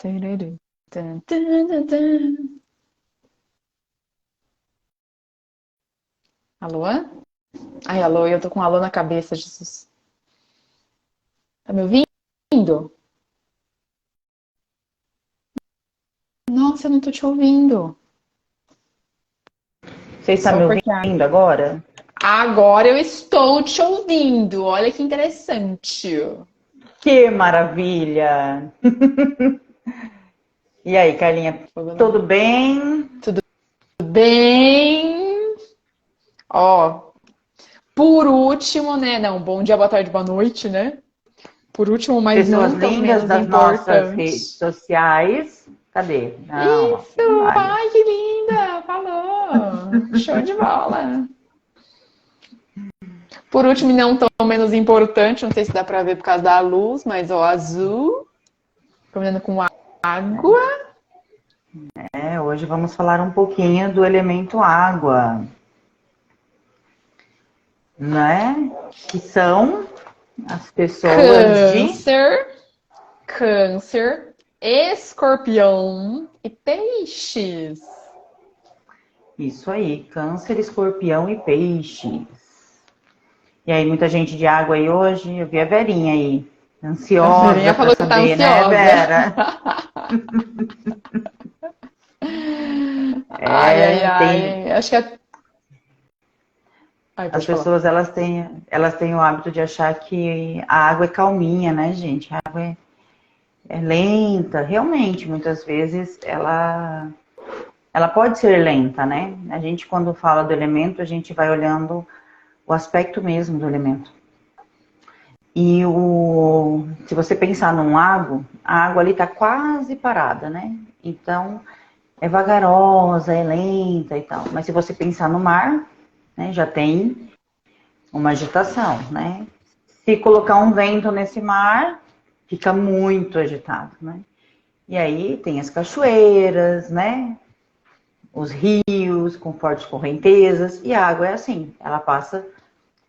Tarará, tan, tan, tan, tan. Alô? Ai, alô, eu tô com um alô na cabeça, Jesus. Tá me ouvindo? Nossa, eu não tô te ouvindo. Você está Só me porque ouvindo agora? agora eu estou te ouvindo. Olha que interessante. Que maravilha! E aí, Carlinha, Fogo na- tudo bem? Tudo bem? Ó, por último, né? Não, bom dia, boa tarde, boa noite, né? Por último, mas Pessoas não tão lindas menos das nossas redes importante. sociais. Cadê? Não, Isso! aqui não vale. Ai, que linda! Falou! Show de bola! Por último, e não tão menos importante, não sei se dá pra ver por causa da luz, mas ó, azul, combinando com água. Hoje vamos falar um pouquinho do elemento água, né? Que são as pessoas de... Câncer, câncer, escorpião e peixes. Isso aí, câncer, escorpião e peixes. E aí, muita gente de água aí hoje, eu vi a Verinha aí, A ansiosa Verinha para falou que tá saber, né, ansiosa. Vera? Ai, ai, Tem ai. Acho que é. Ai, as pode falar. pessoas elas têm o hábito de achar que a água é calminha, né, gente? A água é lenta, realmente, muitas vezes ela pode ser lenta, né? A gente quando fala do elemento, a gente vai olhando o aspecto mesmo do elemento. E se você pensar num lago, a água ali está quase parada, né? Então, é vagarosa, é lenta e tal. Mas se você pensar no mar, né, já tem uma agitação, né? Se colocar um vento nesse mar, fica muito agitado, né? E aí tem as cachoeiras, né? Os rios com fortes correntezas, e a água é assim, ela passa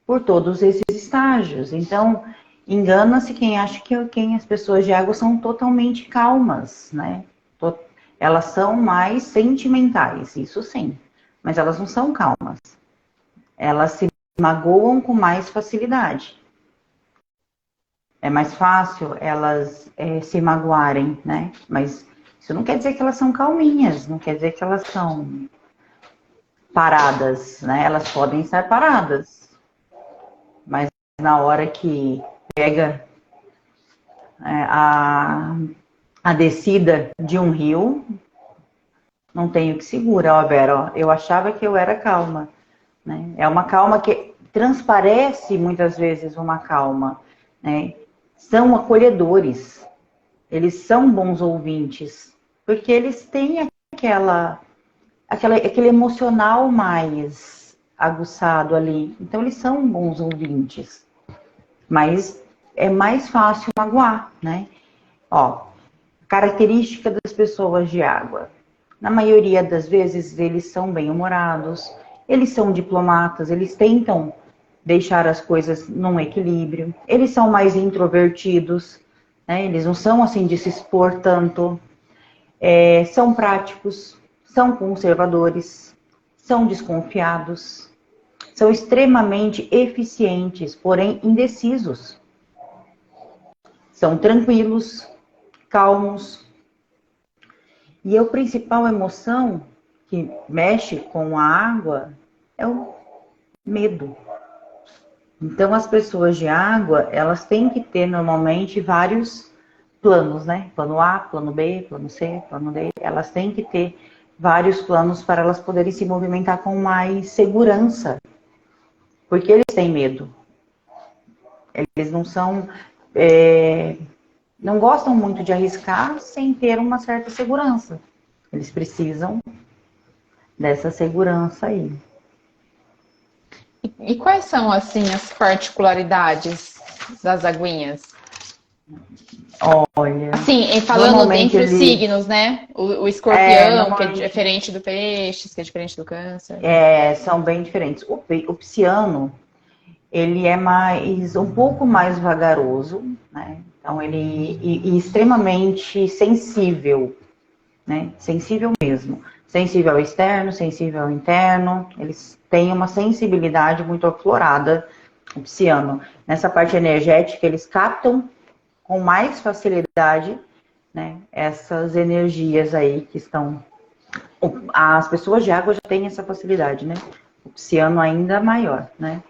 por todos esses estágios. Então, engana-se quem acha que as pessoas de água são totalmente calmas, né? Elas são mais sentimentais, isso sim, mas elas não são calmas. Elas se magoam com mais facilidade. É mais fácil elas se magoarem, né? Mas isso não quer dizer que elas são calminhas, não quer dizer que elas são paradas, né? Elas podem estar paradas, mas na hora que pega a descida de um rio, não tem o que segura, ó, Vera. Ó, eu achava que eu era calma, né? É uma calma que transparece muitas vezes uma calma, né? São acolhedores, eles são bons ouvintes, porque eles têm aquele emocional mais aguçado ali. Então, eles são bons ouvintes. Mas é mais fácil magoar, né? Ó, característica das pessoas de água. Na maioria das vezes, eles são bem-humorados, eles são diplomatas, eles tentam deixar as coisas num equilíbrio. Eles são mais introvertidos, né? Eles não são assim de se expor tanto. São práticos, são conservadores, são desconfiados, são extremamente eficientes, porém indecisos. São tranquilos, calmos. E a principal emoção que mexe com a água é o medo. Então, as pessoas de água, elas têm que ter normalmente vários planos, né? Plano A, plano B, plano C, plano D. Elas têm que ter vários planos para elas poderem se movimentar com mais segurança, porque eles têm medo. Eles não são, não gostam muito de arriscar sem ter uma certa segurança. Eles precisam dessa segurança aí. E quais são, assim, as particularidades das aguinhas? Olha, Assim, falando normalmente entre os ele signos, né? O escorpião, que é normalmente diferente do peixe, que é diferente do câncer. são bem diferentes. O pisciano, ele é um pouco mais vagaroso, né? Então, e extremamente sensível, né? Sensível mesmo. Sensível ao externo, sensível ao interno. Eles têm uma sensibilidade muito aflorada, o pisciano. Nessa parte energética, eles captam com mais facilidade, né, essas energias aí que estão... As pessoas de água já têm essa facilidade, né? O pisciano ainda maior, né?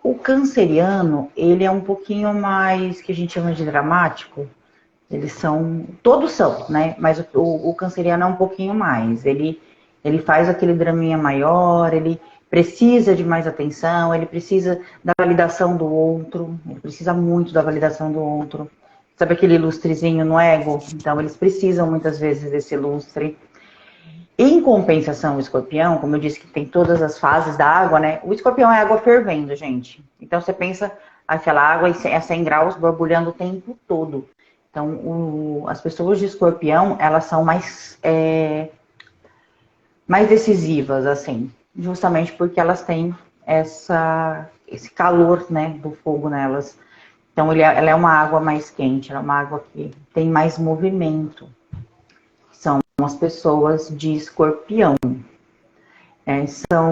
O canceriano, ele é um pouquinho mais, que a gente chama de dramático. Eles são, todos são, né? Mas o canceriano é um pouquinho mais. Ele faz aquele draminha maior, ele precisa de mais atenção, ele precisa da validação do outro, ele precisa muito da validação do outro. Sabe aquele lustrezinho no ego? Então, eles precisam muitas vezes desse lustre. Em compensação, o escorpião, como eu disse que tem todas as fases da água, né? O escorpião é água fervendo, gente. Então, você pensa aquela água a 100 graus borbulhando o tempo todo. Então, as pessoas de escorpião, elas são mais decisivas, assim. Justamente porque elas têm esse calor, né, do fogo nelas. Então, ela é uma água mais quente, ela é uma água que tem mais movimento. São as pessoas de escorpião.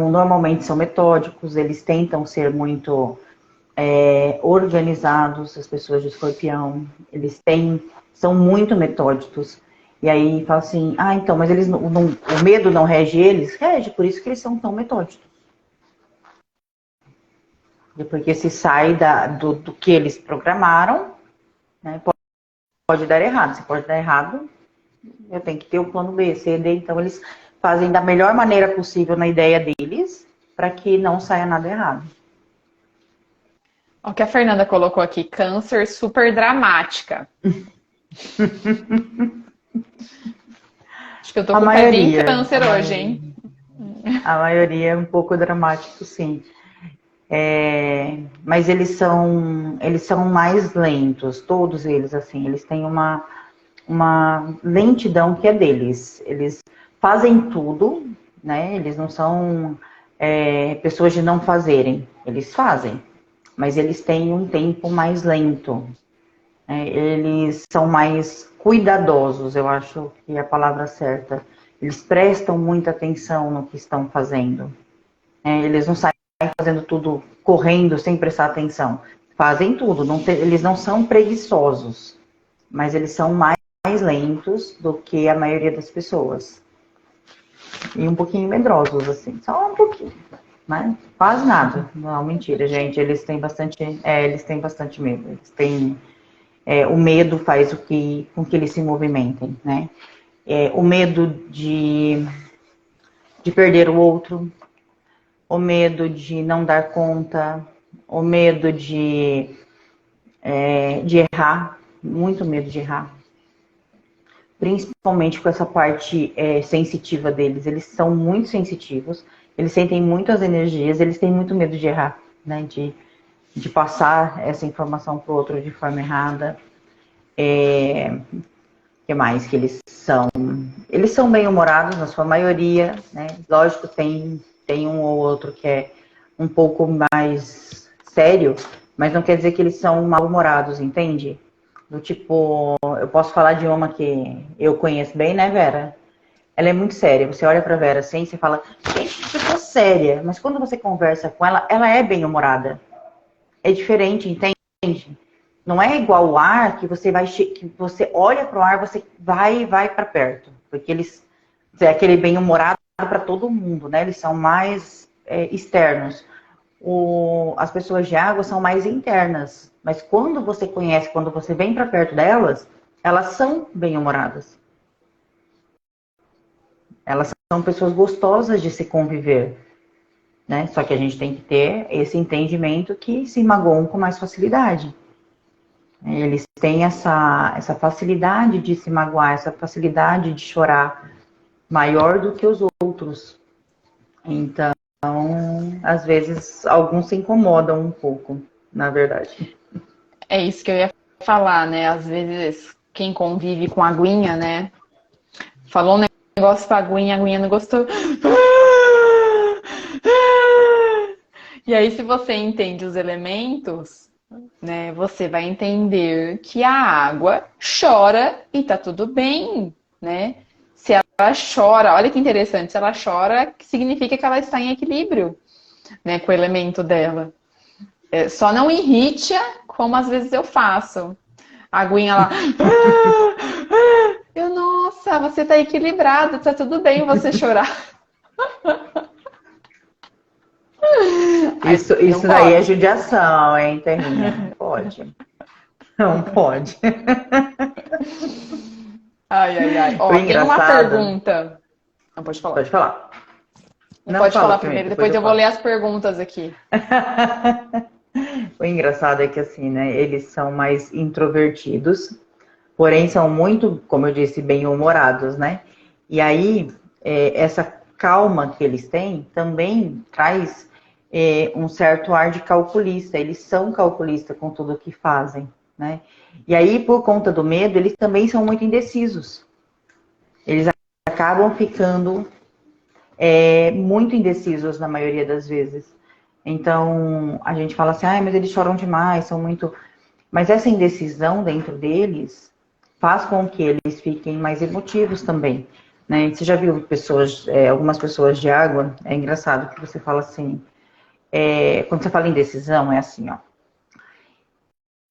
Normalmente são metódicos, eles tentam ser muito organizados, as pessoas de escorpião. Eles são muito metódicos. E aí fala assim, então, mas eles o medo não rege eles? Rege, por isso que eles são tão metódicos. Porque se sai do que eles programaram, né, pode dar errado. Se pode dar errado, eu tenho que ter o plano B, C, D. Então, eles fazem da melhor maneira possível na ideia deles, para que não saia nada errado. O que a Fernanda colocou aqui, câncer super dramática. Acho que eu tô com o pezinho em câncer hoje, hein? A maioria é um pouco dramático, sim. Mas eles são mais lentos, todos eles, assim, eles têm uma lentidão que é deles. Eles fazem tudo, né? Eles não são pessoas de não fazerem, eles fazem, mas eles têm um tempo mais lento. Eles são mais cuidadosos, eu acho que é a palavra certa. Eles prestam muita atenção no que estão fazendo. Eles não saem fazendo tudo correndo sem prestar atenção. Fazem tudo, eles não são preguiçosos, mas eles são mais lentos do que a maioria das pessoas. E um pouquinho medrosos, assim, só um pouquinho, né? Quase nada. Não, mentira, gente, eles têm bastante medo. Eles têm, o medo faz com que eles se movimentem, né? O medo de perder o outro, o medo de não dar conta, o medo de errar, muito medo de errar. Principalmente com essa parte sensitiva deles. Eles são muito sensitivos, eles sentem muitas energias, eles têm muito medo de errar, né? De passar essa informação para o outro de forma errada. O que mais que eles são? Eles são bem-humorados, na sua maioria, né? Lógico, tem um ou outro que é um pouco mais sério, mas não quer dizer que eles são mal-humorados, entende? Do tipo, eu posso falar de uma que eu conheço bem, né, Vera? Ela é muito séria. Você olha pra Vera assim, você fala, gente, que pessoa séria. Mas quando você conversa com ela, ela é bem-humorada. É diferente, entende? Não é igual o ar que você olha pro ar, você vai para perto. Porque eles é aquele bem-humorado para todo mundo, né? Eles são mais externos. As pessoas de água são mais internas. Mas quando você conhece, quando você vem para perto delas, elas são bem-humoradas. Elas são pessoas gostosas de se conviver, né? Só que a gente tem que ter esse entendimento que se magoam com mais facilidade. Eles têm essa facilidade de se magoar, essa facilidade de chorar maior do que os outros. Então, às vezes, alguns se incomodam um pouco, na verdade. É isso que eu ia falar, né? Às vezes, quem convive com a aguinha, né? Falou um negócio pra aguinha, a aguinha não gostou. E aí, se você entende os elementos, né, você vai entender que a água chora e tá tudo bem, né? Se ela chora, olha que interessante, se ela chora, significa que ela está em equilíbrio, né, com o elemento dela. Só não irrite-a, como às vezes eu faço. A aguinha lá. Eu, nossa, você tá equilibrado, tá tudo bem você chorar. Isso daí é judiação, hein, Terrinha? Não pode. Não pode. Ai. O Ó, tem uma engraçado. pergunta. Não pode falar. Pode falar. Não, Pode fala falar primeiro, primeiro, depois eu vou falo. ler as perguntas aqui. O engraçado é que, assim, né, eles são mais introvertidos, porém são muito, como eu disse, bem-humorados, né? E aí, essa calma que eles têm também traz um certo ar de calculista. Eles são calculistas com tudo o que fazem, né? E aí, por conta do medo, eles também são muito indecisos. Eles acabam ficando muito indecisos na maioria das vezes. Então, a gente fala assim, mas eles choram demais, são muito... Mas essa indecisão dentro deles faz com que eles fiquem mais emotivos também, né? Você já viu pessoas, algumas pessoas de água, é engraçado que você fala assim, quando você fala indecisão, é assim, ó.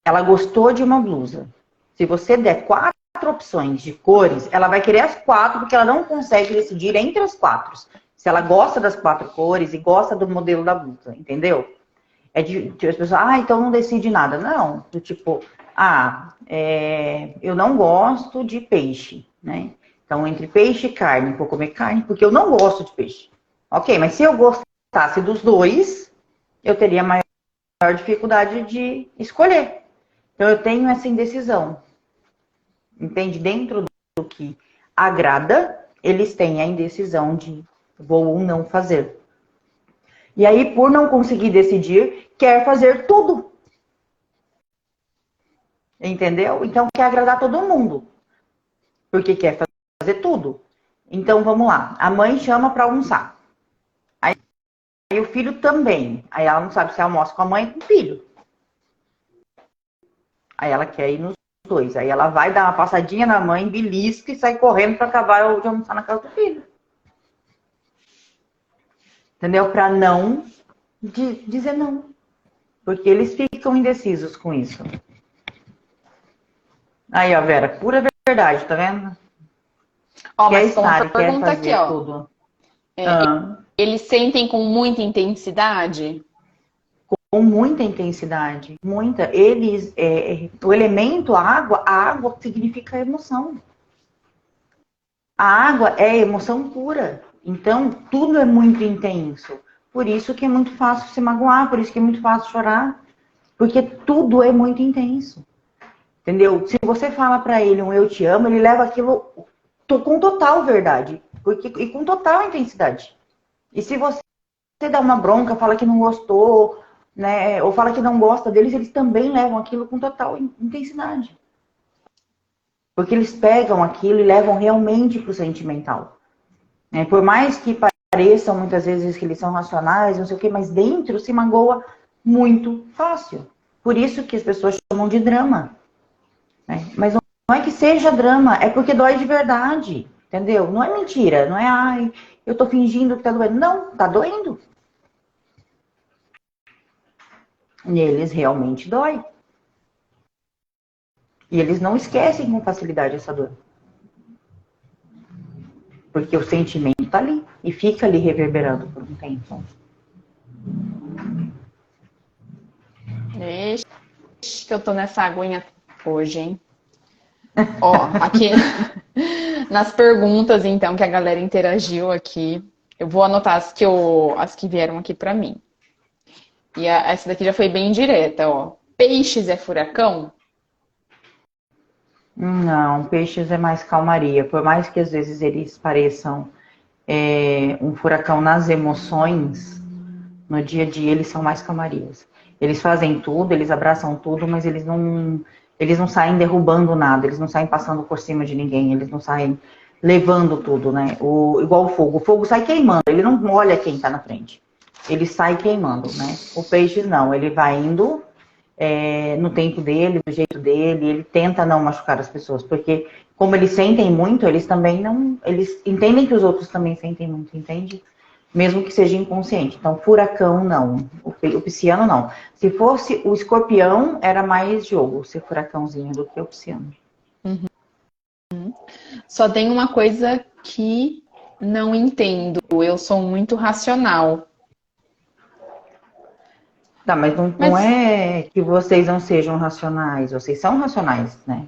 Ela gostou de uma blusa. Se você der 4 opções de cores, ela vai querer as 4 porque ela não consegue decidir entre as 4. Se ela gosta das 4 cores e gosta do modelo da blusa, entendeu? As pessoas, então não decide nada. Não, do tipo, eu não gosto de peixe, né? Então, entre peixe e carne, vou comer carne porque eu não gosto de peixe. Ok, mas se eu gostasse dos dois, eu teria maior dificuldade de escolher. Então, eu tenho essa indecisão. Entende? Dentro do que agrada, eles têm a indecisão de vou ou não fazer. E aí, por não conseguir decidir, quer fazer tudo. Entendeu? Então, quer agradar todo mundo. Porque quer fazer tudo. Então, vamos lá. A mãe chama para almoçar. Aí o filho também. Aí ela não sabe se almoça com a mãe ou com o filho. Aí ela quer ir nos dois. Aí ela vai dar uma passadinha na mãe, belisca e sai correndo para acabar de almoçar na casa do filho. Entendeu? Para não dizer não. Porque eles ficam indecisos com isso. Aí, ó, Vera, pura verdade, tá vendo? Ó, Quer mas tem uma estar e quer pergunta aqui, fazer ó. tudo. Ah, Eles sentem com muita intensidade? com muita intensidade, muita. Eles, o elemento a água significa emoção. A água é emoção pura. Então, tudo é muito intenso. Por isso que é muito fácil se magoar, por isso que é muito fácil chorar. Porque tudo é muito intenso. Entendeu? Se você fala pra ele um eu te amo, ele leva aquilo com total verdade. E com total intensidade. E se você dá uma bronca, fala que não gostou, né? Ou fala que não gosta deles, eles também levam aquilo com total intensidade. Porque eles pegam aquilo e levam realmente pro sentimental. Por mais que pareçam muitas vezes que eles são racionais, não sei o quê, mas dentro se magoa muito fácil. Por isso que as pessoas chamam de drama. Mas não é que seja drama, é porque dói de verdade, entendeu? Não é mentira, não é, eu tô fingindo que tá doendo. Não, tá doendo. Neles realmente dói. E eles não esquecem com facilidade essa dor. Porque o sentimento tá ali e fica ali reverberando por um tempo. Ixi, que eu tô nessa aguinha hoje, hein? Ó, aqui nas perguntas, então, que a galera interagiu aqui, eu vou anotar as que vieram aqui pra mim. E essa daqui já foi bem direta, ó. Peixes é furacão? Não, peixes é mais calmaria. Por mais que às vezes eles pareçam um furacão nas emoções, no dia a dia eles são mais calmarias. Eles fazem tudo, eles abraçam tudo, mas eles não saem derrubando nada, eles não saem passando por cima de ninguém, eles não saem levando tudo, né? Igual o fogo sai queimando, ele não olha quem tá na frente. Ele sai queimando, né? O peixe não, ele vai indo no tempo dele, do jeito dele, ele tenta não machucar as pessoas, porque como eles sentem muito, eles também não, eles entendem que os outros também sentem muito, entende? Mesmo que seja inconsciente. Então, furacão não, o pisciano não. Se fosse o escorpião, era mais jogo, ser furacãozinho do que o pisciano. Só tem uma coisa que não entendo. Eu sou muito racional. Tá, mas não Mas, é que vocês não sejam racionais, vocês são racionais, né?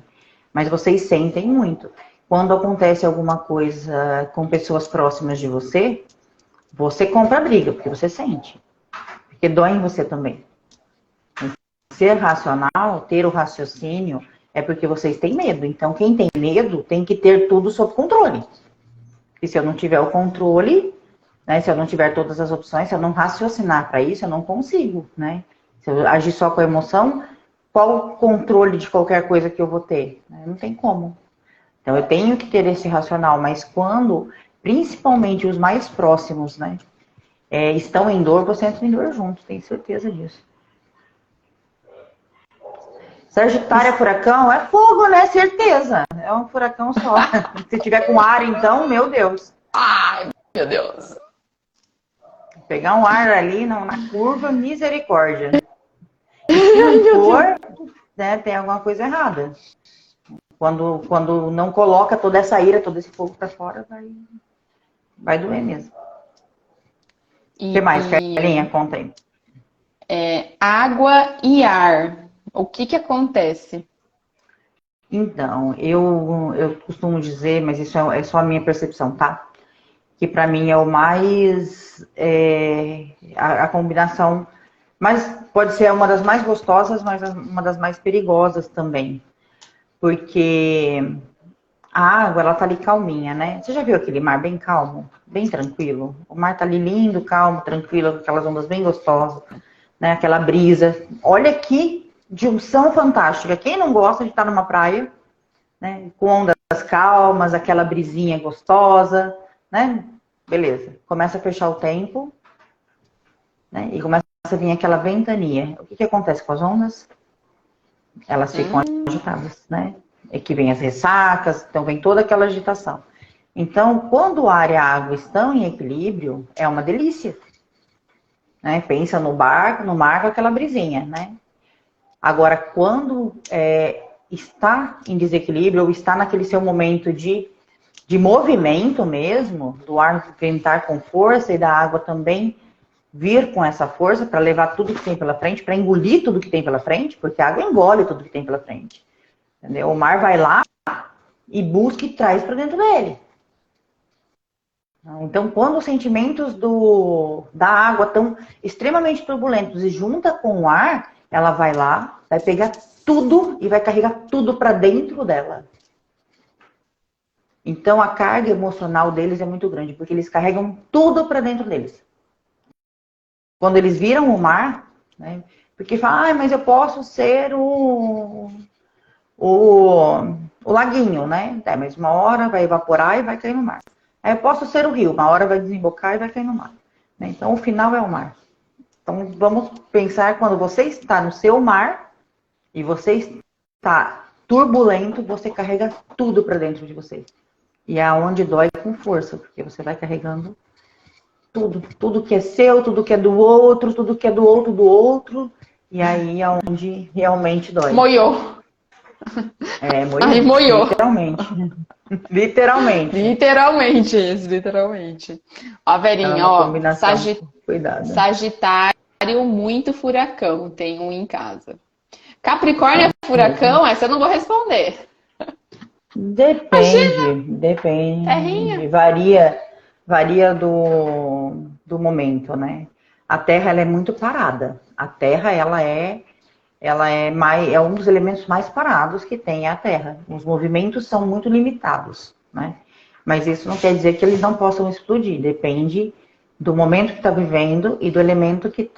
Mas vocês sentem muito. Quando acontece alguma coisa com pessoas próximas de você, você compra a briga, porque você sente. Porque dói em você também. Ser racional, ter o raciocínio, é porque vocês têm medo. Então, quem tem medo tem que ter tudo sob controle. E se eu não tiver o controle, né, se eu não tiver todas as opções, se eu não raciocinar para isso, eu não consigo, né? Se eu agir só com a emoção, qual o controle de qualquer coisa que eu vou ter? Não tem como. Então, eu tenho que ter esse racional, mas quando, principalmente os mais próximos, né, estão em dor, você entra em dor junto, tenho certeza disso. Sagitário é furacão? É fogo, né? Certeza. É um furacão só. Se tiver com ar, então, meu Deus. ai, meu Deus. Pegar um ar ali na curva, misericórdia. E se Ai, não meu for, Deus. né, tem alguma coisa errada. Quando não coloca toda essa ira, todo esse fogo pra fora, vai doer mesmo. O que mais, Carlinha? Conta aí. Água e ar. O que acontece? Então, eu costumo dizer, mas isso é só a minha percepção, tá? Que para mim é o mais a combinação, mas pode ser uma das mais gostosas, mas uma das mais perigosas também, porque a água ela tá ali calminha, né? Você já viu aquele mar bem calmo, bem tranquilo? O mar tá ali lindo, calmo, tranquilo, com aquelas ondas bem gostosas, né? Aquela brisa. Olha que junção fantástica. Quem não gosta de estar numa praia, né? Com ondas calmas, aquela brisinha gostosa, né? Beleza. Começa a fechar o tempo, né? E começa a vir aquela ventania. O que acontece com as ondas? Elas ficam agitadas, né? É que vem as ressacas, então vem toda aquela agitação. Então, quando o ar e a água estão em equilíbrio, é uma delícia. Né? Pensa no barco, no mar com aquela brisinha, né? Agora, quando está em desequilíbrio ou está naquele seu momento de movimento mesmo, do ar ventar com força e da água também vir com essa força para levar tudo que tem pela frente, para engolir tudo que tem pela frente, porque a água engole tudo que tem pela frente. Entendeu? O mar vai lá e busca e traz para dentro dele. Então, quando os sentimentos da água estão extremamente turbulentos e junta com o ar, ela vai lá, vai pegar tudo e vai carregar tudo para dentro dela. Então, a carga emocional deles é muito grande, porque eles carregam tudo para dentro deles. Quando eles viram o mar, né, porque falam, mas eu posso ser o laguinho, né? Mas uma hora vai evaporar e vai cair no mar. Aí eu posso ser o rio, uma hora vai desembocar e vai cair no mar. Né? Então, o final é o mar. Então, vamos pensar quando você está no seu mar e você está turbulento, você carrega tudo para dentro de você. E é aonde dói com força, porque você vai carregando tudo que é seu, tudo que é do outro, tudo que é do outro, e aí é onde realmente dói. Moiou. Moiou. Ai, moiou. Literalmente. Literalmente. Literalmente isso, literalmente. Ó, Verinha, ó, Cuidado. Sagitário muito furacão, tem um em casa. Capricórnio é furacão? Essa eu não vou responder. Depende. Terrinha. Varia do momento, né? A Terra ela é muito parada. A Terra ela é um dos elementos mais parados que tem a Terra. Os movimentos são muito limitados, né? Mas isso não quer dizer que eles não possam explodir. Depende do momento que está vivendo e do elemento que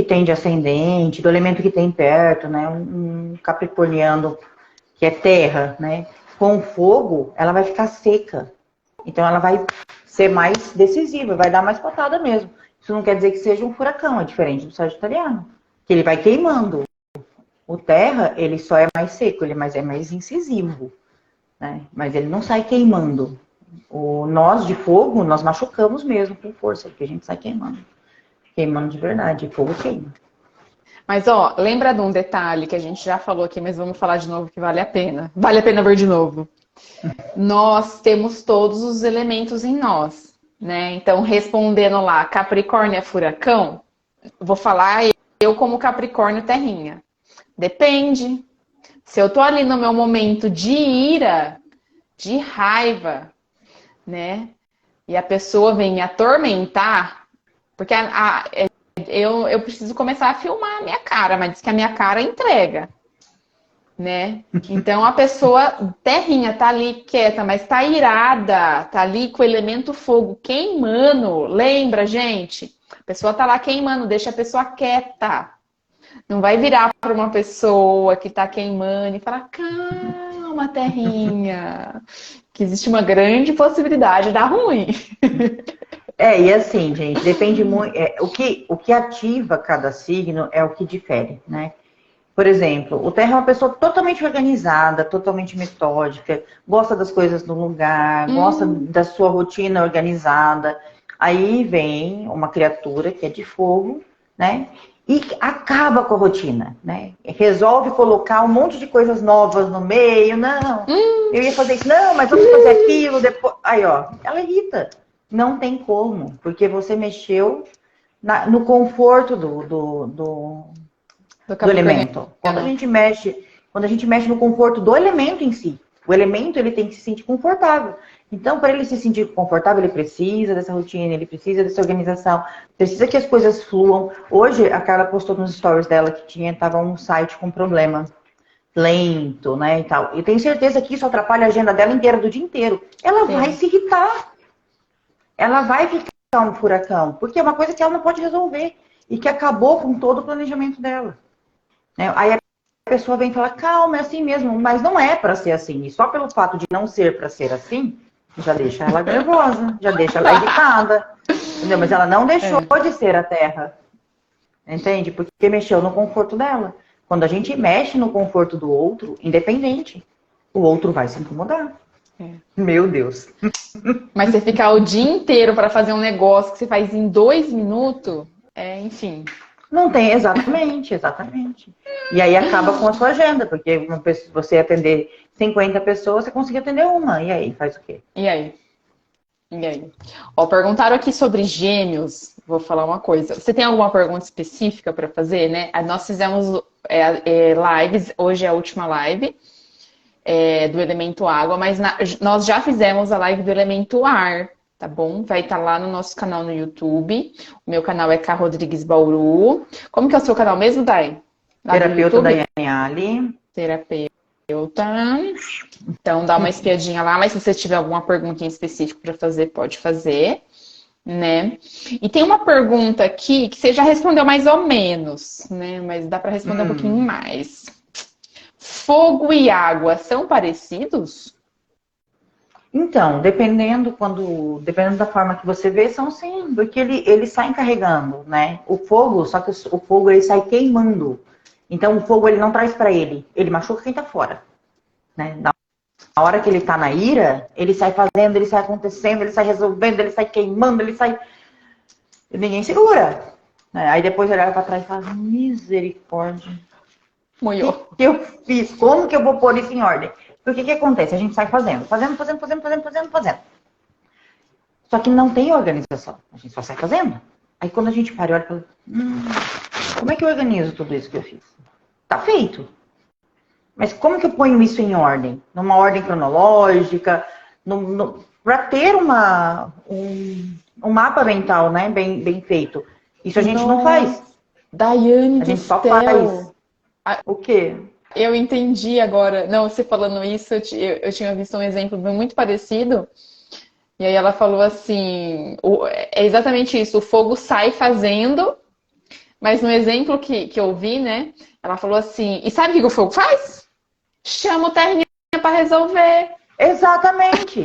tem de ascendente, do elemento que tem perto, né? Um capricorniano que é terra, né? Com fogo, ela vai ficar seca. Então ela vai ser mais decisiva, vai dar mais patada mesmo. Isso não quer dizer que seja um furacão, é diferente do sagitariano, que ele vai queimando. O terra, ele só é mais seco, mas é mais incisivo, né? Mas ele não sai queimando. Nós de fogo, nós machucamos mesmo com força, porque a gente sai queimando. Queimando de verdade, fogo queima. Mas, ó, lembra de um detalhe que a gente já falou aqui, mas vamos falar de novo que vale a pena. Vale a pena ver de novo. Nós temos todos os elementos em nós, né? Então, respondendo lá, Capricórnio é furacão, vou falar eu como Capricórnio terrinha. Depende. Se eu tô ali no meu momento de ira, de raiva, né? E a pessoa vem me atormentar, porque eu preciso começar a filmar a minha cara, mas diz que a minha cara entrega, né? Então a pessoa terrinha tá ali quieta, mas tá irada, tá ali com o elemento fogo queimando. Lembra, gente? A pessoa tá lá queimando, deixa a pessoa quieta. Não vai virar para uma pessoa que tá queimando e falar, calma, terrinha, que existe uma grande possibilidade de dar ruim. E assim, gente, depende muito. O que ativa cada signo é o que difere, né? Por exemplo, o terra é uma pessoa totalmente organizada, totalmente metódica, gosta das coisas no lugar, gosta da sua rotina organizada. Aí vem uma criatura que é de fogo, né? E acaba com a rotina, né? Resolve colocar um monte de coisas novas no meio. Não, eu ia fazer isso, não, mas vamos fazer aquilo depois. Aí, ó, ela irrita. Não tem como, porque você mexeu no conforto do elemento. Quando a gente mexe no conforto do elemento em si, o elemento ele tem que se sentir confortável. Então, para ele se sentir confortável, ele precisa dessa rotina, ele precisa dessa organização, precisa que as coisas fluam. Hoje, a Carla postou nos stories dela que tava um site com problema lento, né, e tal. E tenho certeza que isso atrapalha a agenda dela inteira, do dia inteiro. Ela vai se irritar. Ela vai ficar um furacão, porque é uma coisa que ela não pode resolver e que acabou com todo o planejamento dela. Aí a pessoa vem falar, calma, é assim mesmo, mas não é para ser assim. E só pelo fato de não ser para ser assim, já deixa ela nervosa, já deixa ela irritada. Entendeu? Mas ela não deixou de ser a Terra. Entende? Porque mexeu no conforto dela. Quando a gente mexe no conforto do outro, independente, o outro vai se incomodar. Meu Deus. Mas você ficar o dia inteiro para fazer um negócio que você faz em 2 minutos, enfim. Não tem, exatamente. E aí acaba com a sua agenda, porque você atender 50 pessoas, você consegue atender uma. E aí, faz o quê? E aí? Ó, perguntaram aqui sobre gêmeos. Vou falar uma coisa. Você tem alguma pergunta específica para fazer, né? Nós fizemos lives, hoje é a última live. Do elemento água, mas nós já fizemos a live do elemento ar, tá bom? Vai estar lá no nosso canal no YouTube. O meu canal é K. Rodrigues Bauru. Como que é o seu canal mesmo, Dai? Terapeuta Daiane Ali. Terapeuta. Então dá uma espiadinha lá, mas se você tiver alguma pergunta em específico para fazer, pode fazer, né? E tem uma pergunta aqui que você já respondeu mais ou menos, né? Mas dá para responder um pouquinho mais. Fogo e água são parecidos? Então, dependendo da forma que você vê, são sim, porque eles saem carregando, né? O fogo, só que o fogo ele sai queimando. Então o fogo ele não traz para ele machuca quem tá fora, né? Na hora que ele tá na ira, ele sai fazendo, ele sai acontecendo, ele sai resolvendo, ele sai queimando, ele sai e ninguém segura, né? Aí depois ele olha para trás e fala: misericórdia. Moiou. O que eu fiz? Como que eu vou pôr isso em ordem? Porque o que acontece? A gente sai fazendo. Só que não tem organização. A gente só sai fazendo. Aí quando a gente para e olha e fala, como é que eu organizo tudo isso que eu fiz? Tá feito. Mas como que eu ponho isso em ordem? Numa ordem cronológica, para ter um mapa mental, né? Bem feito. Isso a gente não faz. Daiane, a gente só faz. O quê? Eu entendi agora. Não, você falando isso, eu tinha visto um exemplo muito parecido. E aí ela falou assim, é exatamente isso, o fogo sai fazendo, mas no exemplo que eu vi, né, ela falou assim, e sabe o que o fogo faz? Chama o terninho para resolver. Exatamente.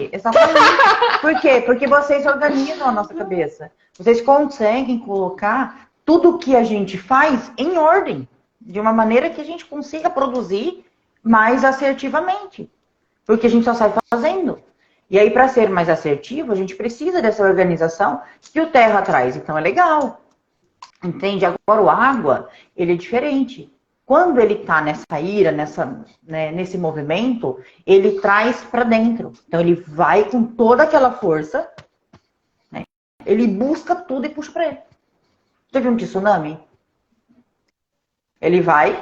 Por quê? Porque vocês organizam a nossa cabeça. Vocês conseguem colocar tudo o que a gente faz em ordem. de uma maneira que a gente consiga produzir mais assertivamente. Porque a gente só sai fazendo. E aí, para ser mais assertivo, a gente precisa dessa organização que o terra traz. Então, é legal. Entende? Agora, o água, ele é diferente. Quando ele está nessa ira, nesse movimento, ele traz para dentro. Então, ele vai com toda aquela força, né? Ele busca tudo e puxa para ele. Já viu um tsunami? Ele vai,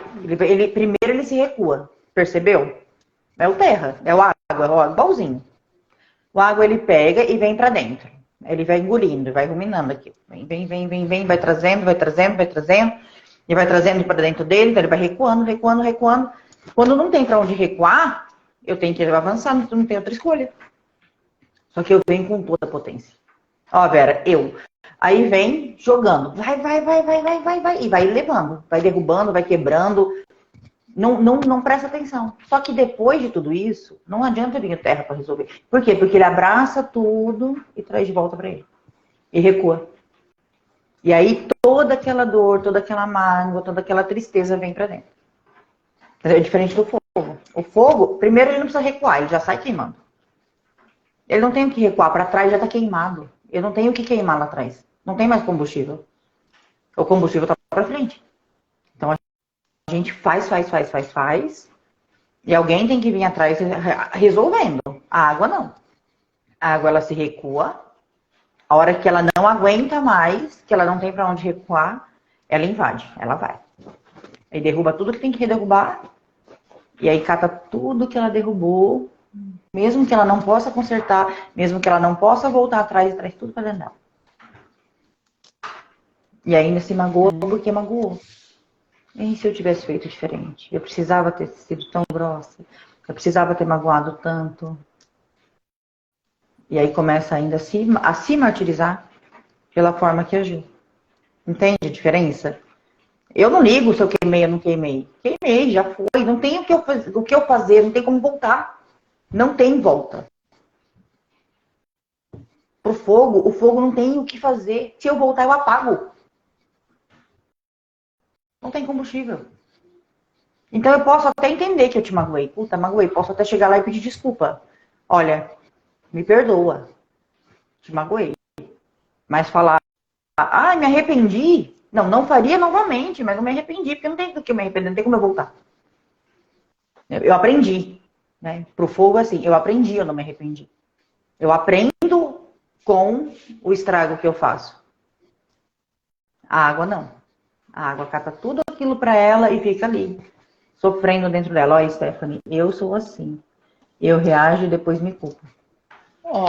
primeiro ele se recua. Percebeu? É o terra, é o água, igualzinho. O água ele pega e vem para dentro. Ele vai engolindo, vai ruminando aqui. Vem, vai trazendo. E vai trazendo para dentro dele, então ele vai recuando. Quando não tem para onde recuar, eu tenho que avançar, não tem outra escolha. Só que eu venho com toda a potência. Ó, Vera, Aí vem jogando. Vai. E vai levando. Vai derrubando, vai quebrando. Não presta atenção. Só que depois de tudo isso, não adianta vir o terra para resolver. Por quê? Porque ele abraça tudo e traz de volta para ele. E recua. E aí toda aquela dor, toda aquela mágoa, toda aquela tristeza vem para dentro. É diferente do fogo. O fogo, primeiro ele não precisa recuar, ele já sai queimando. Ele não tem o que recuar, para trás já está queimado. Eu não tenho o que queimar lá atrás. Não tem mais combustível. O combustível está para frente. Então a gente faz. E alguém tem que vir atrás resolvendo. A água não. A água ela se recua. A hora que ela não aguenta mais, que ela não tem para onde recuar, ela invade, ela vai. Aí derruba tudo que tem que derrubar. E aí cata tudo que ela derrubou, mesmo que ela não possa consertar, mesmo que ela não possa voltar atrás e traz tudo para dentro dela. E ainda se magoa porque magoou. E se eu tivesse feito diferente? Eu precisava ter sido tão grossa. Eu precisava ter magoado tanto. E aí começa ainda a se martirizar pela forma que agiu. Entende a diferença? Eu não ligo se eu queimei ou não queimei. Queimei, já foi. Não tem o que eu fazer, não tem como voltar. Não tem volta. Pro fogo, o fogo não tem o que fazer. Se eu voltar, eu apago. Não tem combustível. Então eu posso até entender que eu te magoei. Puta, magoei. Posso até chegar lá e pedir desculpa. Olha, me perdoa. Te magoei. Mas falar, me arrependi. Não faria novamente, mas eu me arrependi, porque não tem do que eu me arrepender, não tem como eu voltar. Eu aprendi, né? Pro fogo, assim, eu aprendi, eu não me arrependi. Eu aprendo com o estrago que eu faço. A água não. A água cata tudo aquilo pra ela e fica ali, sofrendo dentro dela. Olha, Stephanie, eu sou assim. Eu reajo e depois me culpo.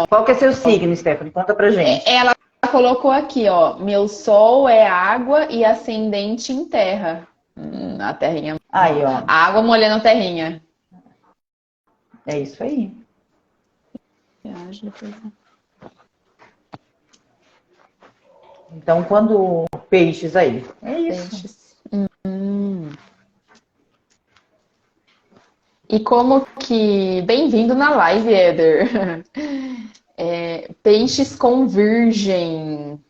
Qual que é seu signo, Stephanie? Conta pra gente. Ela colocou aqui, ó, meu sol é água e ascendente em terra. A terrinha. Aí, ó. A água molhando a terrinha. É isso aí. Então, quando peixes aí. É isso. Peixes. E como que... Bem-vindo na live, Éder. Peixes com virgem.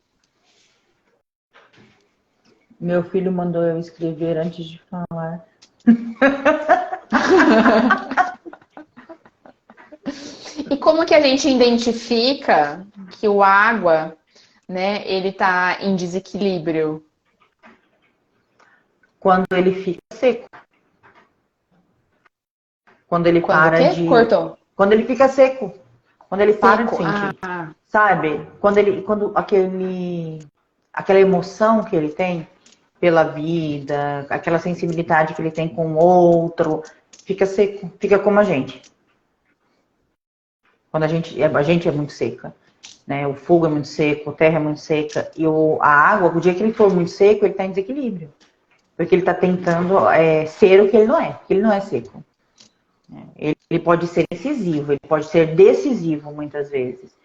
Meu filho mandou eu escrever antes de falar. E como que a gente identifica que o água, né, ele tá em desequilíbrio? Quando ele fica seco. Quando ele para de... Cortou. Quando ele fica seco. Quando ele para de Seco. sentir. Sabe? Quando aquela emoção que ele tem pela vida, aquela sensibilidade que ele tem com o outro, fica seco. Fica como a gente. Quando a gente é muito seca. Né? O fogo é muito seco, a terra é muito seca. E a água, o dia que ele for muito seco, ele está em desequilíbrio. Porque ele está tentando ser o que ele não é. Porque ele não é seco. Ele pode ser incisivo, ele pode ser decisivo muitas vezes.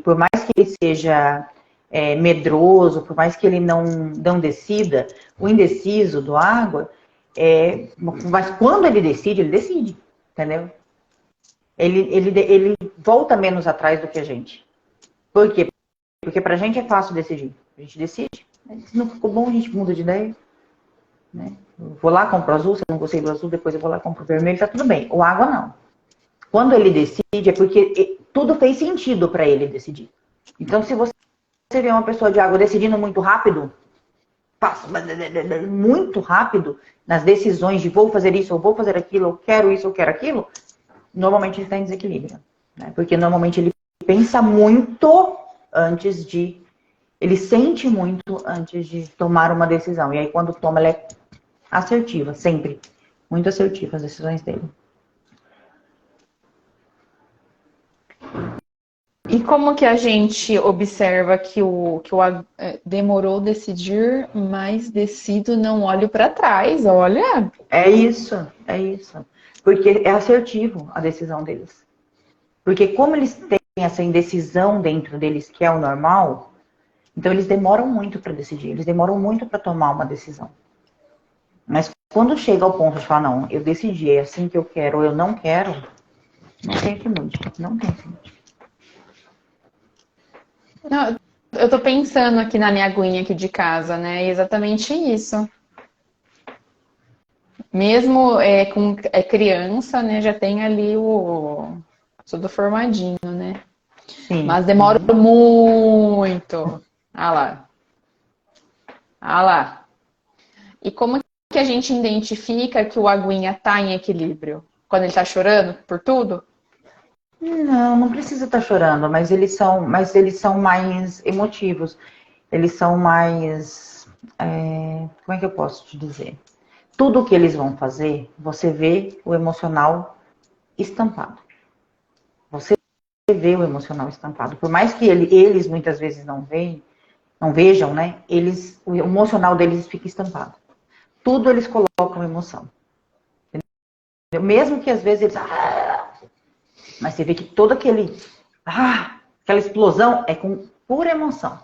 Por mais que ele seja medroso, por mais que ele não decida, o indeciso do água, mas quando ele decide, entendeu? Ele volta menos atrás do que a gente. Por quê? Porque pra gente é fácil decidir. A gente decide, se não ficou bom, a gente muda de ideia. né? Eu vou lá, compro azul, se eu não gostei do azul, depois eu vou lá, compro o vermelho, tá tudo bem. O água não. Quando ele decide, é porque tudo fez sentido para ele decidir. Então, se você vê uma pessoa de água decidindo muito rápido, passa muito rápido nas decisões de vou fazer isso, ou vou fazer aquilo, ou quero isso, ou quero aquilo, normalmente ele está em desequilíbrio. Né? Porque normalmente ele pensa muito antes de... Ele sente muito antes de tomar uma decisão. E aí, quando toma, ela é assertiva, sempre. Muito assertiva as decisões dele. E como que a gente observa que demorou decidir, mas decido, não olho para trás, olha. É isso, é isso. Porque é assertivo a decisão deles. Porque como eles têm essa indecisão dentro deles, que é o normal, então eles demoram muito para decidir, eles demoram muito para tomar uma decisão. Mas quando chega ao ponto de falar, não, eu decidi, é assim que eu quero ou eu não quero, não tem que mude, não tem que mude. Não, eu tô pensando aqui na minha aguinha aqui de casa, né? E exatamente isso. Mesmo com criança, né? Já tem ali tudo formadinho, né? Sim. Mas demora muito. Ah lá. Ah lá. E como que a gente identifica que o aguinha tá em equilíbrio? Quando ele tá chorando por tudo? Não, não precisa estar chorando, mas eles são mais emotivos. Eles são mais, como é que eu posso te dizer? Tudo que eles vão fazer, você vê o emocional estampado. Você vê o emocional estampado. Por mais que eles muitas vezes não vejam, né? O emocional deles fica estampado. Tudo eles colocam emoção. Entendeu? Mesmo que às vezes eles... mas você vê que todo aquela explosão é com pura emoção.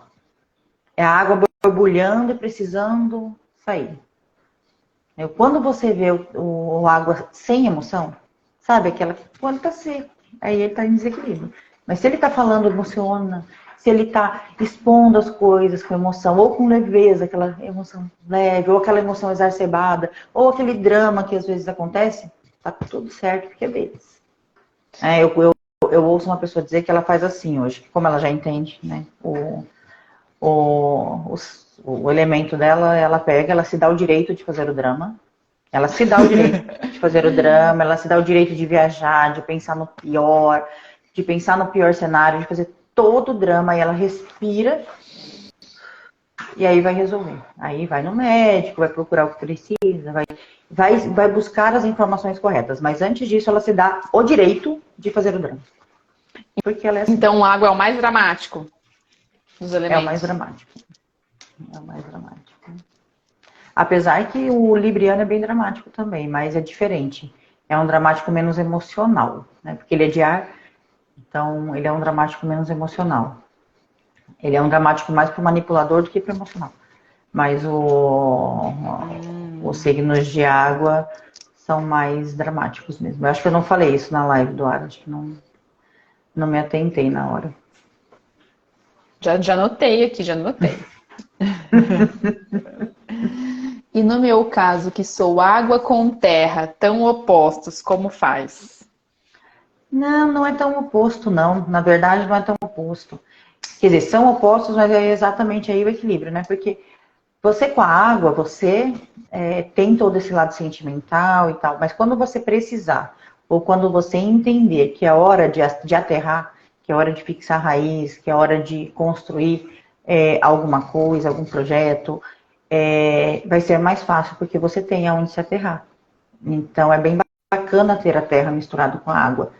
É a água borbulhando e precisando sair. Quando você vê o água sem emoção, sabe aquela quando tá seco, aí ele tá em desequilíbrio. Mas se ele tá falando, emociona, se ele tá expondo as coisas com emoção, ou com leveza, aquela emoção leve, ou aquela emoção exacerbada, ou aquele drama que às vezes acontece, tá tudo certo, porque é deles. Eu ouço uma pessoa dizer que ela faz assim hoje, como ela já entende, né? O elemento dela, ela pega, ela se dá o direito de fazer o drama. Ela se dá o direito de fazer o drama, ela se dá o direito de viajar, de pensar no pior, de pensar no pior cenário, de fazer todo o drama, e ela respira e aí vai resolver. Aí vai no médico, vai procurar o que precisa, vai buscar as informações corretas. Mas antes disso, ela se dá o direito de fazer o drama. Porque ela é assim. Então, o água é o mais dramático dos elementos. É o mais dramático. É o mais dramático. Apesar que o libriano é bem dramático também, mas é diferente. É um dramático menos emocional, né? Porque ele é de ar, então ele é um dramático menos emocional. Ele é um dramático mais para o manipulador do que para o emocional. Mas os signos de água são mais dramáticos mesmo. Eu acho que eu não falei isso na live do ar, acho que não me atentei na hora. Já anotei aqui, já anotei. E no meu caso, que sou água com terra, tão opostos, como faz? Não é tão oposto, não. Na verdade, não é tão oposto. Quer dizer, são opostos, mas é exatamente aí o equilíbrio, né? Porque você com a água, você tem todo esse lado sentimental e tal, mas quando você precisar, ou quando você entender que é hora de aterrar, que é hora de fixar raiz, que é hora de construir alguma coisa, algum projeto, vai ser mais fácil, porque você tem aonde se aterrar. Então, é bem bacana ter a terra misturada com a água,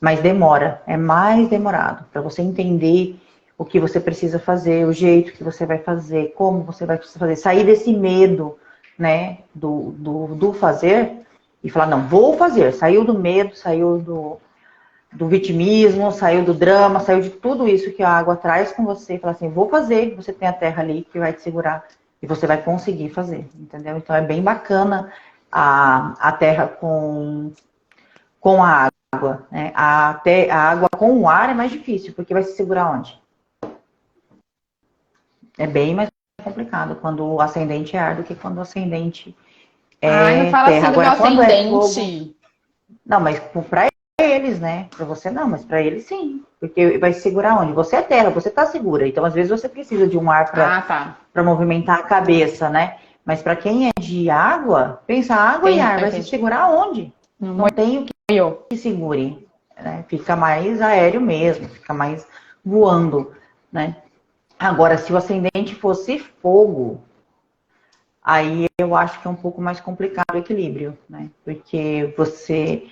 mas demora, é mais demorado, para você entender o que você precisa fazer, o jeito que você vai fazer, como você vai fazer, sair desse medo, né, do fazer e falar, não, vou fazer. Saiu do medo, saiu do vitimismo, saiu do drama, saiu de tudo isso que a água traz com você, e fala assim, vou fazer, você tem a terra ali que vai te segurar e você vai conseguir fazer, entendeu? Então é bem bacana a terra com a água, né? A água com o ar é mais difícil, porque vai se segurar onde? É bem mais complicado quando o ascendente é ar do que quando o ascendente Ai, não É fala assim terra. do meu Agora, quando é fogo. ascendente. Não, mas para eles, né? Para você não, mas para eles sim. Porque vai segurar onde? Você é terra, você tá segura. Então, às vezes, você precisa de um ar Ah, tá. para movimentar a cabeça, né? Mas para quem é de água, pensa, água e Entendi, ar, vai se entendi. segurar onde? Não Não tem o molhou. que segure, né? Fica mais aéreo mesmo, fica mais voando, né? Agora, se o ascendente fosse fogo, aí eu acho que é um pouco mais complicado o equilíbrio, né? Porque você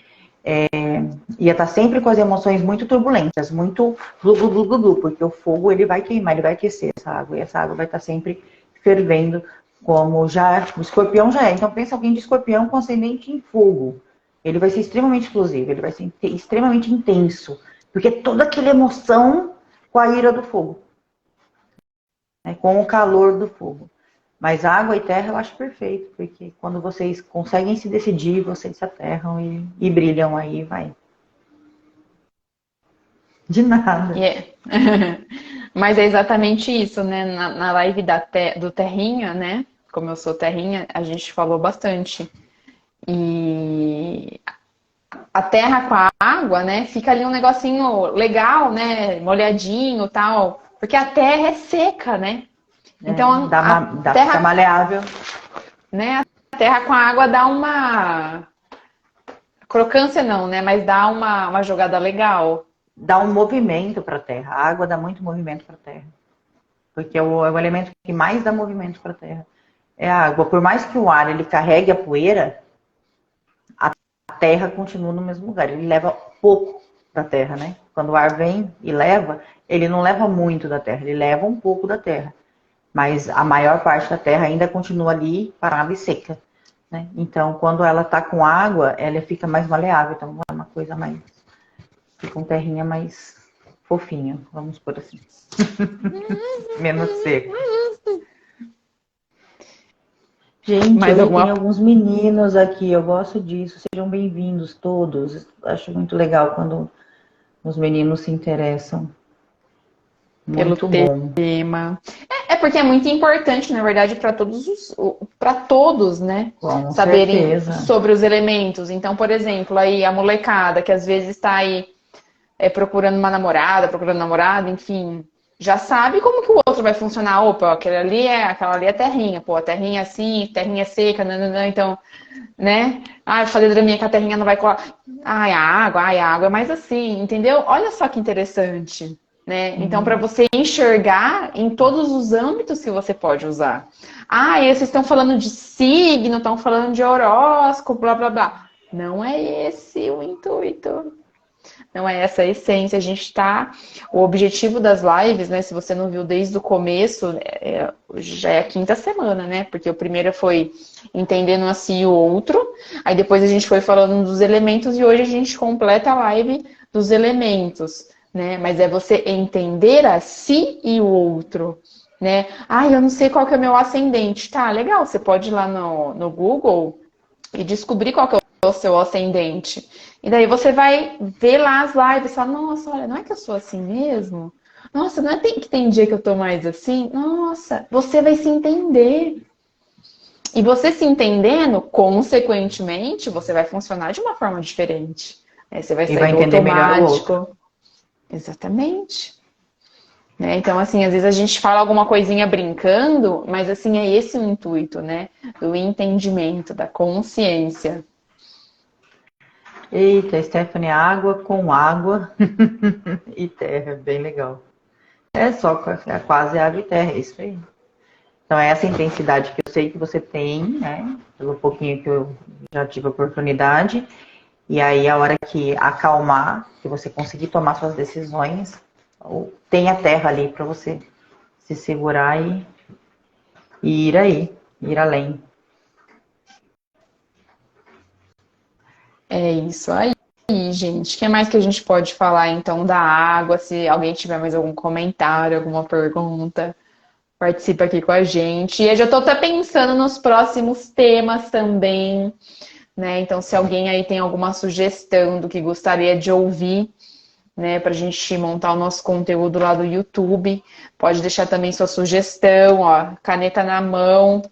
ia estar sempre com as emoções muito turbulentas, muito glu, glu, glu, glu, glu, porque o fogo ele vai queimar, ele vai aquecer essa água, e essa água vai estar sempre fervendo, como já o escorpião já é. Então pensa alguém de escorpião com ascendente em fogo. Ele vai ser extremamente explosivo, ele vai ser extremamente intenso, porque toda aquela emoção com a ira do fogo, né, com o calor do fogo. Mas água e terra eu acho perfeito, porque quando vocês conseguem se decidir, vocês se aterram e brilham aí, vai. De nada. Yeah. Mas é exatamente isso, né? Na live do Terrinha, né? Como eu sou Terrinha, a gente falou bastante. E a terra com a água, né? Fica ali um negocinho legal, né? Molhadinho e tal. Porque a terra é seca, né? Então a Dá pra ficar terra, maleável. né? A terra com a água dá uma crocância não, né? Mas dá uma jogada legal. Dá um movimento para a terra. A água dá muito movimento para a terra. Porque é o elemento que mais dá movimento para a terra. É a água. Por mais que o ar ele carregue a poeira, a terra continua no mesmo lugar. Ele leva pouco da terra, né? Quando o ar vem e leva, ele não leva muito da terra, ele leva um pouco da terra. Mas a maior parte da terra ainda continua ali parada e seca. Né? Então, quando ela está com água, ela fica mais maleável. Então, é uma coisa mais. Fica um terrinha mais fofinho, vamos por assim. Menos seco. Gente, eu Mais vi tem alguma. alguns meninos aqui, eu gosto disso. Sejam bem-vindos todos. Acho muito legal quando os meninos se interessam. Pelo Muito bom. tema. É porque é muito importante, na verdade, para todos, né? Com Saberem certeza. sobre os elementos. Então, por exemplo, aí a molecada que às vezes está aí procurando uma namorada, procurando namorado, enfim, já sabe como que o outro vai funcionar. Opa, aquela ali é terrinha, pô, a terrinha é assim, terrinha é seca, nananã, então, né? Ah, eu falei da minha que a terrinha não vai colar. Ai, a água é mais assim, entendeu? Olha só que interessante. Né? Então, para você enxergar em todos os âmbitos que você pode usar. Ah, e vocês estão falando de signo, estão falando de horóscopo, blá, blá, blá. Não é esse o intuito. Não é essa a essência. A gente está. O objetivo das lives, né? Se você não viu desde o começo, já é a quinta semana, né? Porque o primeiro foi entendendo assim o outro. Aí depois a gente foi falando dos elementos e hoje a gente completa a live dos elementos. Né? Mas é você entender a si e o outro, né? Ah, eu não sei qual que é o meu ascendente. Tá, legal, você pode ir lá no Google e descobrir qual que é o seu ascendente. E daí você vai ver lá as lives e fala, nossa, olha, não é que eu sou assim mesmo? Nossa, não é que tem dia que eu tô mais assim? Nossa, você vai se entender. E você se entendendo, consequentemente, você vai funcionar de uma forma diferente. Você vai E sair vai do entender melhor o outro. automático. Exatamente. Né? Então, assim, às vezes a gente fala alguma coisinha brincando, mas assim, é esse o intuito, né? Do entendimento, da consciência. Eita, Stephanie, água com água e terra, bem legal. É só quase água e terra, é isso aí. Então, é essa intensidade que eu sei que você tem, né? Pelo pouquinho que eu já tive a oportunidade. E aí, a hora que acalmar, que você conseguir tomar suas decisões, tem a terra ali para você se segurar e ir aí, ir além. É isso aí, gente. O que mais que a gente pode falar, então, da água? Se alguém tiver mais algum comentário, alguma pergunta, participa aqui com a gente. E eu já estou até pensando nos próximos temas também, né? Então, se alguém aí tem alguma sugestão do que gostaria de ouvir, né, para a gente montar o nosso conteúdo lá do YouTube, pode deixar também sua sugestão, ó, caneta na mão,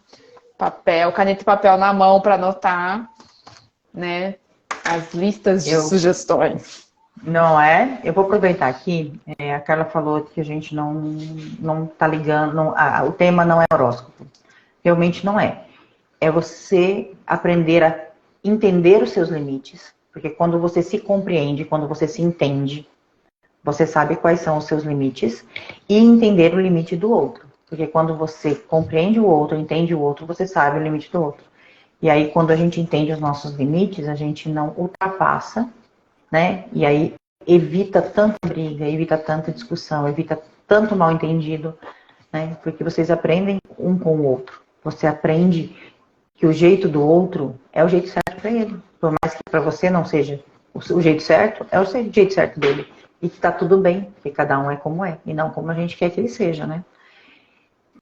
Papel, caneta e papel na mão para anotar, né? As listas de sugestões. Não é? Eu vou aproveitar aqui. A Carla falou que a gente não tá ligando, o tema não é horóscopo. Realmente não é. É você aprender a entender os seus limites, porque quando você se compreende, quando você se entende, você sabe quais são os seus limites e entender o limite do outro. Porque quando você compreende o outro, entende o outro, você sabe o limite do outro. E aí, quando a gente entende os nossos limites, a gente não ultrapassa, né? E aí evita tanta briga, evita tanta discussão, evita tanto mal entendido, né? Porque vocês aprendem um com o outro. Você aprende que o jeito do outro é o jeito certo para ele. Por mais que para você não seja o jeito certo, é o jeito certo dele. E que tá tudo bem, porque cada um é como é, e não como a gente quer que ele seja, né?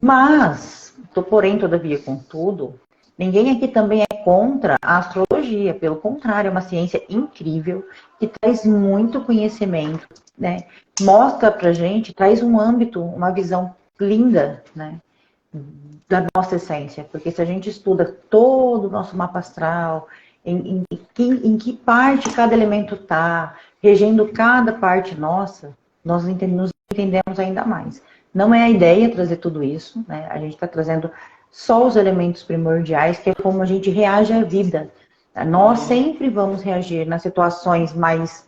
Mas, porém, todavia, contudo, ninguém aqui também é contra a astrologia. Pelo contrário, é uma ciência incrível, que traz muito conhecimento, né? Mostra pra gente, traz um âmbito, uma visão linda, né? Da nossa essência. Porque se a gente estuda todo o nosso mapa astral, em que parte cada elemento está, regendo cada parte nossa, nós nos entendemos ainda mais. Não é a ideia trazer tudo isso, né? A gente está trazendo só os elementos primordiais, que é como a gente reage à vida. Nós sempre vamos reagir nas situações mais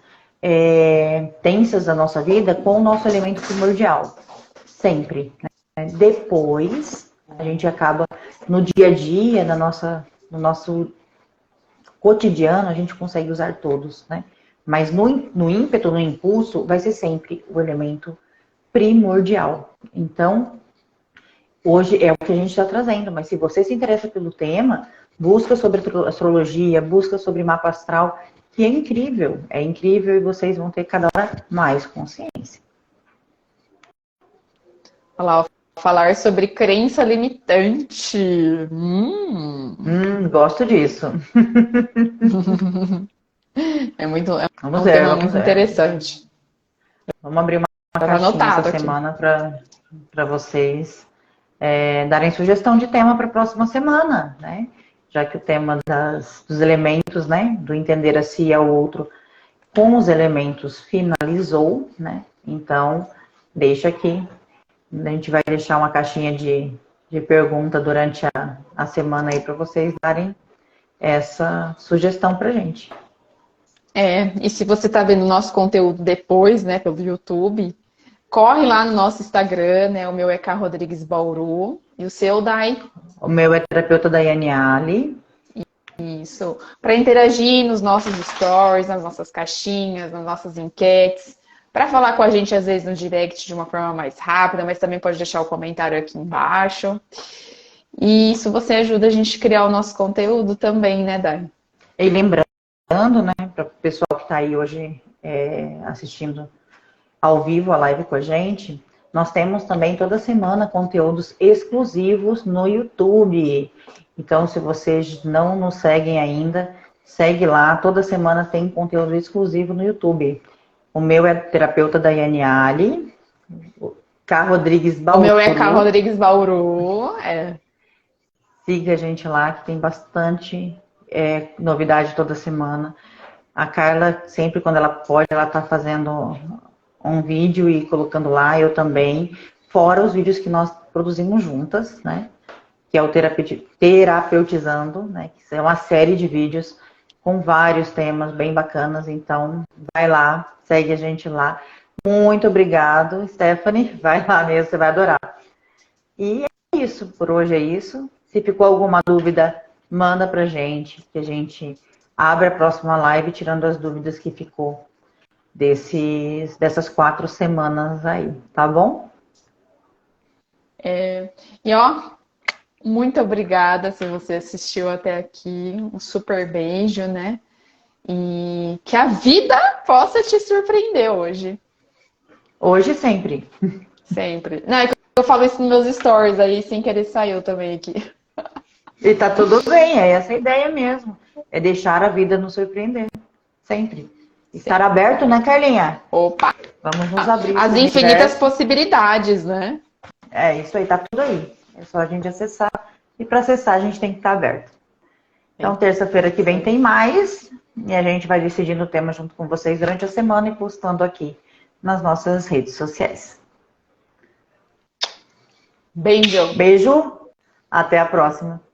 tensas da nossa vida com o nosso elemento primordial. Sempre. Né? Depois, a gente acaba, no dia a dia, no nosso cotidiano, a gente consegue usar todos, né? Mas no ímpeto, no impulso, vai ser sempre o elemento primordial. Então, hoje é o que a gente está trazendo, mas se você se interessa pelo tema, busca sobre astrologia, busca sobre mapa astral, que é incrível e vocês vão ter cada hora mais consciência. Olha lá, falar sobre crença limitante. Gosto disso. É muito, é Vamos um ver, tema vamos muito ver. interessante. Vamos abrir uma Estava caixinha anotado essa aqui. semana para vocês darem sugestão de tema para a próxima semana, né? Já que o tema dos elementos, né? Do entender a si e ao outro com os elementos finalizou, né? Então, deixa aqui. A gente vai deixar uma caixinha de pergunta durante a semana aí para vocês darem essa sugestão pra gente. E se você está vendo o nosso conteúdo depois, né, pelo YouTube, corre lá no nosso Instagram, né? O meu é K. Rodrigues Bauru. E o seu, Dai? O meu é terapeuta Daiane Ali. Isso. Para interagir nos nossos stories, nas nossas caixinhas, nas nossas enquetes. Para falar com a gente, às vezes, no direct de uma forma mais rápida, mas também pode deixar o comentário aqui embaixo. E isso você ajuda a gente a criar o nosso conteúdo também, né, Dai? E lembrando, né, para o pessoal que está aí hoje assistindo ao vivo a live com a gente, nós temos também toda semana conteúdos exclusivos no YouTube. Então, se vocês não nos seguem ainda, segue lá. Toda semana tem conteúdo exclusivo no YouTube. O meu é terapeuta Daiane Ali. K. Rodrigues Bauru. O meu é K. Rodrigues Bauru. Siga a gente lá, que tem bastante novidade toda semana. A Carla, sempre quando ela pode, ela tá fazendo um vídeo e colocando lá, eu também. Fora os vídeos que nós produzimos juntas, né? Que é o Terapeutizando, né? Que é uma série de vídeos com vários temas bem bacanas. Então, vai lá, segue a gente lá. Muito obrigado, Stephanie. Vai lá mesmo, você vai adorar. E é isso, por hoje é isso. Se ficou alguma dúvida, manda pra gente, que a gente abre a próxima live tirando as dúvidas que ficou dessas 4 semanas aí, tá bom? E ó, muito obrigada se você assistiu até aqui. Um super beijo, né? E que a vida possa te surpreender hoje. Hoje sempre. Sempre. Não, é que eu falo isso nos meus stories, aí sem querer saiu também aqui. E tá tudo bem, é essa a ideia mesmo. É deixar a vida nos surpreender. Sempre. Estar aberto, né, Carlinha? Opa! Vamos nos abrir. As infinitas possibilidades, né? É isso aí, tá tudo aí. É só a gente acessar E para acessar, a gente tem que estar aberto. Então, terça-feira que vem tem mais. E a gente vai decidindo o tema junto com vocês durante a semana e postando aqui nas nossas redes sociais. Beijo. Beijo. Até a próxima.